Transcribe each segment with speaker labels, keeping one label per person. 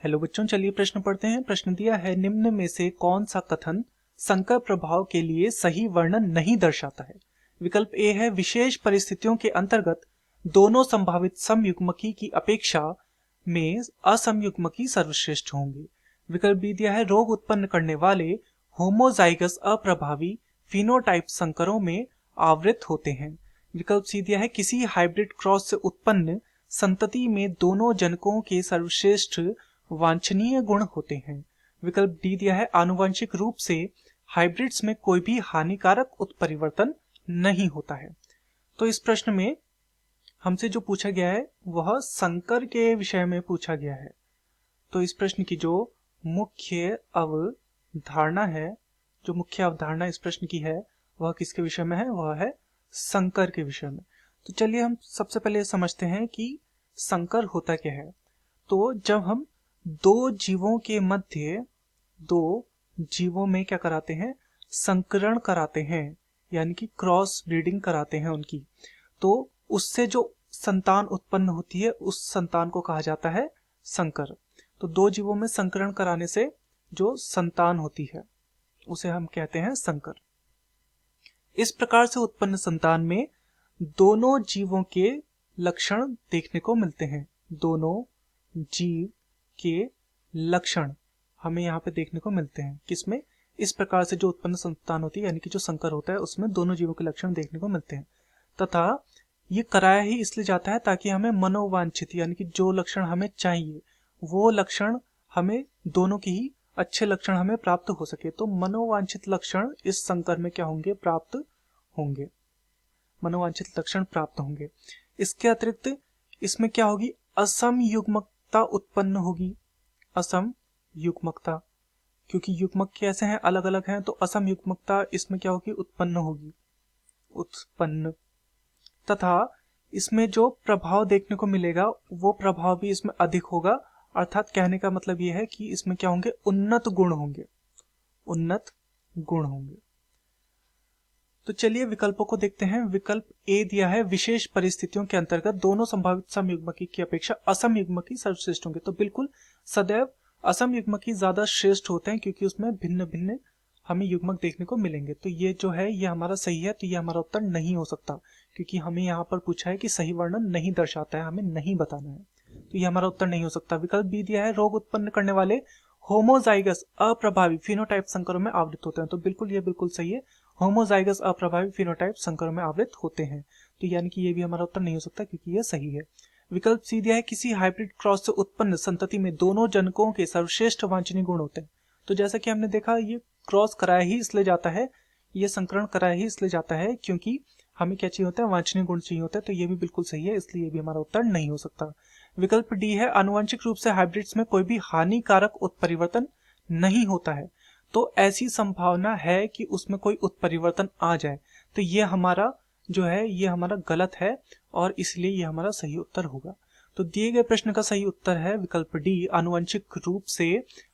Speaker 1: Hello बच्चों, चलिए प्रश्न पढ़ते हैं। प्रश्न दिया है, निम्न में से कौन सा कथन संकर प्रभाव के लिए सही वर्णन नहीं दर्शाता है। विकल्प ए है, विशेष परिस्थितियों के अंतर्गत दोनों संभावित समयुग्मकी की अपेक्षा में असमयुग्मकी सर्वश्रेष्ठ होंगे। विकल्प बी दिया है, रोग उत्पन्न करने वाले होमोजाइगस अप्रभावी फिनोटाइप संकरों में आवृत होते हैं। विकल्प सी दिया है, किसी हाइब्रिड क्रॉस से उत्पन्न संतति में दोनों जनकों के सर्वश्रेष्ठ वांछनीय गुण होते हैं। विकल्प डी दिया है, आनुवंशिक रूप से हाइब्रिड्स में कोई भी हानिकारक उत्परिवर्तन नहीं होता है। तो इस प्रश्न में हमसे जो पूछा गया है वह संकर के विषय में पूछा गया है। तो इस प्रश्न की जो मुख्य अवधारणा है, जो मुख्य अवधारणा इस प्रश्न की है, वह किसके विषय में है? वह है संकर के विषय में। तो चलिए हम सबसे पहले समझते हैं कि संकर होता क्या है। तो जब हम दो जीवों के मध्य, दो जीवों में क्या कराते हैं? संकरण कराते हैं, यानी कि क्रॉस ब्रीडिंग कराते हैं उनकी। तो उससे जो संतान उत्पन्न होती है उस संतान को कहा जाता है संकर। तो दो जीवों में संकरण कराने से जो संतान होती है उसे हम कहते हैं संकर। इस प्रकार से उत्पन्न संतान में दोनों जीवों के लक्षण देखने को मिलते हैं। दोनों जीव के लक्षण हमें यहाँ पे देखने को मिलते हैं। किसमें? इस प्रकार से जो उत्पन्न संतान होती है, यानी कि जो संकर होता है, उसमें दोनों जीवों के लक्षण देखने को मिलते हैं। तथा ये कराया ही इसलिए जाता है ताकि हमें मनोवांछित, यानी कि जो लक्षण हमें चाहिए वो लक्षण हमें, दोनों की ही अच्छे लक्षण हमें प्राप्त हो सके। तो मनोवांछित लक्षण इस संकर में क्या होंगे? प्राप्त होंगे। मनोवांछित लक्षण प्राप्त होंगे। इसके अतिरिक्त इसमें क्या होगी? असम युग्मकता उत्पन्न होगी। असम युग्मकता, क्योंकि युग्मक कैसे हैं? अलग अलग हैं। तो असम युग्मकता इसमें क्या होगी? उत्पन्न होगी। उत्पन्न। तथा इसमें जो प्रभाव देखने को मिलेगा वो प्रभाव भी इसमें अधिक होगा। अर्थात कहने का मतलब यह है कि इसमें क्या होंगे? उन्नत गुण होंगे। उन्नत गुण होंगे। तो चलिए विकल्पों को देखते हैं। विकल्प ए दिया है, विशेष परिस्थितियों के अंतर्गत दोनों संभावित समयुग्मकी की अपेक्षा असमयुग्मकी सर्वश्रेष्ठ होंगे। तो बिल्कुल सदैव असमयुग्मकी ज्यादा श्रेष्ठ होते हैं, क्योंकि उसमें भिन्न भिन्न हमें युग्मक देखने को मिलेंगे। तो ये जो है ये हमारा सही है। तो ये हमारा उत्तर नहीं हो सकता, क्योंकि हमें यहाँ पर पूछा है कि सही वर्णन नहीं दर्शाता है, हमें नहीं बताना है। तो ये हमारा उत्तर नहीं हो सकता। विकल्प बी दिया है, रोग उत्पन्न करने वाले होमोजाइगस अप्रभावी फिनोटाइप संकरों में आवृत होते हैं। तो बिल्कुल ये बिल्कुल सही है। होमोजाइगस अप्रभावी फिनोटाइप संकरों में आवृत होते हैं। तो यानी कि ये भी हमारा उत्तर नहीं हो सकता, क्योंकि ये सही है। विकल्प सी दिया है, किसी हाइब्रिड क्रॉस से उत्पन्न संतति में दोनों जनकों के सर्वश्रेष्ठ वांछनीय गुण होते हैं। तो जैसा कि हमने देखा, ये क्रॉस कराया ही इसलिए जाता है, ये संकरण कराया ही इसलिए जाता है क्योंकि हमें क्या चाहिए होता है? वांछनीय गुण चाहिए होता है। तो ये भी बिल्कुल सही है, इसलिए ये भी हमारा उत्तर नहीं हो सकता। विकल्प डी है, आनुवंशिक रूप से हाइब्रिड्स में कोई भी हानिकारक उत्परिवर्तन नहीं होता है। तो ऐसी संभावना है कि उसमें कोई उत्परिवर्तन आ जाए। तो ये हमारा जो है ये हमारा गलत है, और इसलिए ये हमारा सही उत्तर होगा। तो दिए गए प्रश्न का सही उत्तर है विकल्प डी, आनुवंशिक रूप से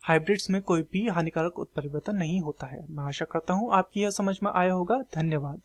Speaker 1: हाइब्रिड्स में कोई भी हानिकारक उत्परिवर्तन नहीं होता है। मैं आशा करता हूं आपकी यह समझ में आया होगा। धन्यवाद।